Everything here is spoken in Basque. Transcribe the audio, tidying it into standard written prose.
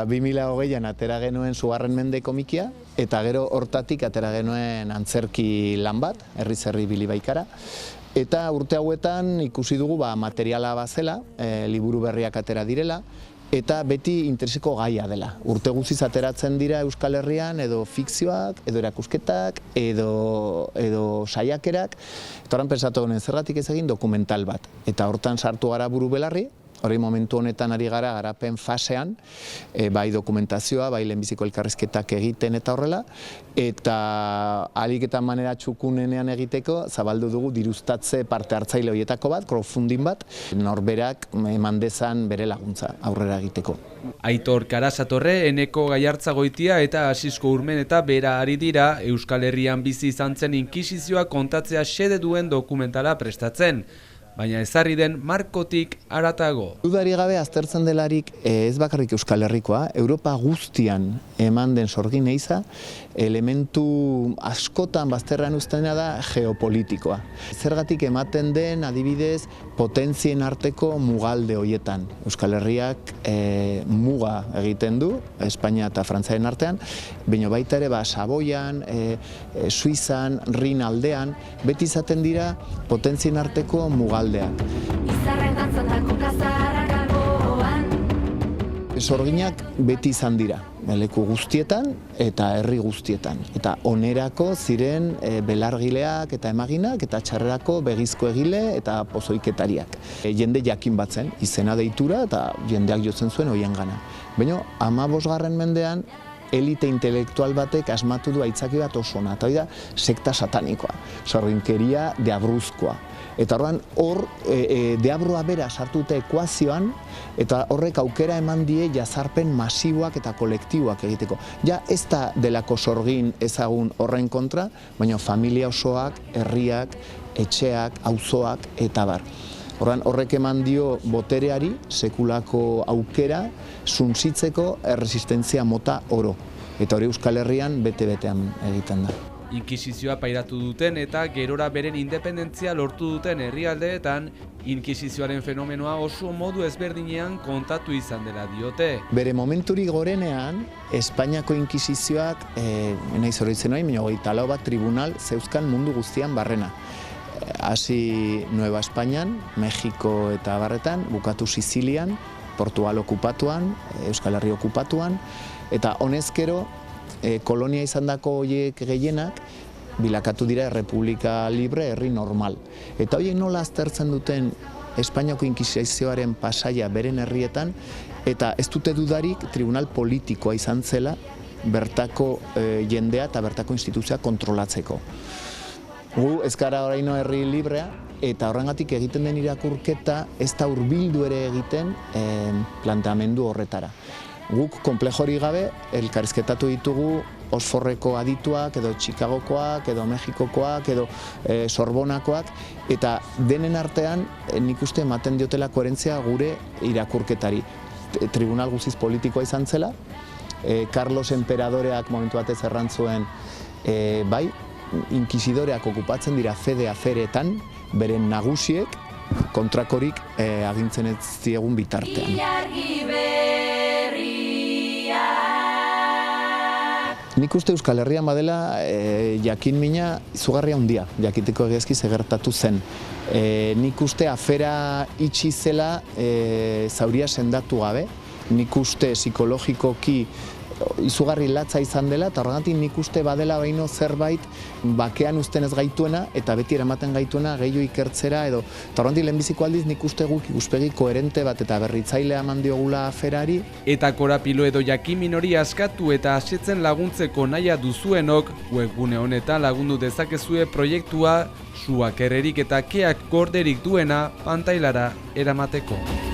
2020an atera genuen Sugarren Mende komikia, eta gero hortatik atera genuen antzerki lan bat, Herriz herri Bilibaikara. Eta urte hauetan ikusi dugu materiala bazela, liburu berriak atera direla, eta beti intereseko gaia dela. Urte guziz ateratzen dira Euskal Herrian edo fikzioak, edo erakusketak, edo saiakerak. Eta horren pensatu honen zergatik ez egin dokumental bat. Eta hortan sartu gara buru belarri, hori momentu honetan ari gara garapen fasean, bai dokumentazioa, bai lehenbiziko elkarrizketak egiten eta horrela, eta ahalik eta manera txukunenean egiteko zabaldu dugu diruztatze parte hartzaile horietako bat, crowdfunding bat, norberak eman dezan bere laguntza aurrera egiteko. Aitor Karasatorre, Eneko Gaiartzagoitia eta Asisko Urmeneta bera ari dira Euskal Herrian bizi izan zen inkisizioa kontatzea xede duen dokumentala prestatzen. Baina ezarri den markotik haratago. Dudari gabe aztertzen delarik ez bakarrik Euskal Herrikoa, Europa guztian eman den sorgin eiza, elementu askotan bazterrean uztena da geopolitikoa. Zergatik ematen den adibidez potentzien arteko mugalde hoietan. Euskal Herriak muga egiten du, Espainia eta Frantziaren artean, baina baita ere Saboian, Suizan, Rin aldean, beti izaten dira potentzien arteko mugaldeak. Sorginak beti izan dira, leku guztietan eta herri guztietan. Eta onerako ziren belargileak eta emaginak eta txarrerako begizko egile eta pozoiketariak. Jende jakin batzen, izena deitura eta jendeak jotzen zuen hoien gana. Baina 15. mendean elite intelektual batek asmatu du aitzaki bat oso ona, eta hori da sekta satanikoa, sorginkeria deabruzkoa. Eta horren hor deabroa bera sartute ekuazioan, eta horrek aukera eman die jazarpen masiboak eta kolektiboak egiteko. Ja ez da delako sorgin ezagun horren kontra, baina familia osoak, herriak, etxeak, auzoak eta bar. Horrek eman dio botereari sekulako aukera suntsitzeko erresistentzia mota oro. Eta hori Euskal Herrian bete-betean egiten da. Inkisizioa pairatu duten eta gerora beren independentzia lortu duten herrialdeetan, inkisizioaren fenomenoa oso modu ezberdinean kontatu izan dela diote. Bere momenturik gorenean, Espainiako inkisizioak, nahi zoroitzen hori, 24 bat tribunal zeuzkan mundu guztian barrena. Hasi Nueva Espainian, Mexiko eta barretan, bukatu Sizilian, Portugal okupatuan, Euskal Herri okupatuan, eta honezkero kolonia izandako horiek gehienak bilakatu dira Errepublika Libre, herri normal. Eta horiek nola aztertzen duten Espainiako inkisizioaren pasaia beren herrietan, eta ez dute dudarik tribunal politikoa izan zela bertako jendea eta bertako instituzioa kontrolatzeko. Gu ez gara oraino herri librea, eta horrengatik egiten den irakurketa ez da hurbildu ere egiten planteamendu horretara. Guk konplejori gabe elkarrizketatu ditugu Oxfordeko adituak, edo Chicagokoak, edo Mexikokoak, edo Sorbonakoak, eta denen artean nik uste ematen diotela koherentzia gure irakurketari. Tribunal guztiz politikoa izan zela, Carlos Emperadoreak momentu batez errantzuen bai, inkisidoreak okupatzen dira fede aferetan, beren nagusiek kontrakorik agintzen ez diegun bitartean. Nik uste Euskal Herrian badela jakin mina izugarria handia, jakiteko egiazki gertatu zen. Nik uste afera itxi zela zauria sendatu gabe, nik uste psikologikoki izugarri latza izan dela, eta horregatik nik uste badela baino zerbait bakean uzten ez gaituena, eta beti eramaten gaituena gehiago ikertzera, edo eta horregatik lehenbiziko aldiz nik uste guk ikuspegi koherente bat eta berritzailea eman diogula aferari. Eta korapilo edo jakimin hori askatu eta asetzen laguntzeko nahia duzuenok, webgune honetan lagundu dezakezue proiektua suak errerik eta keak gorderik duena pantailara eramateko.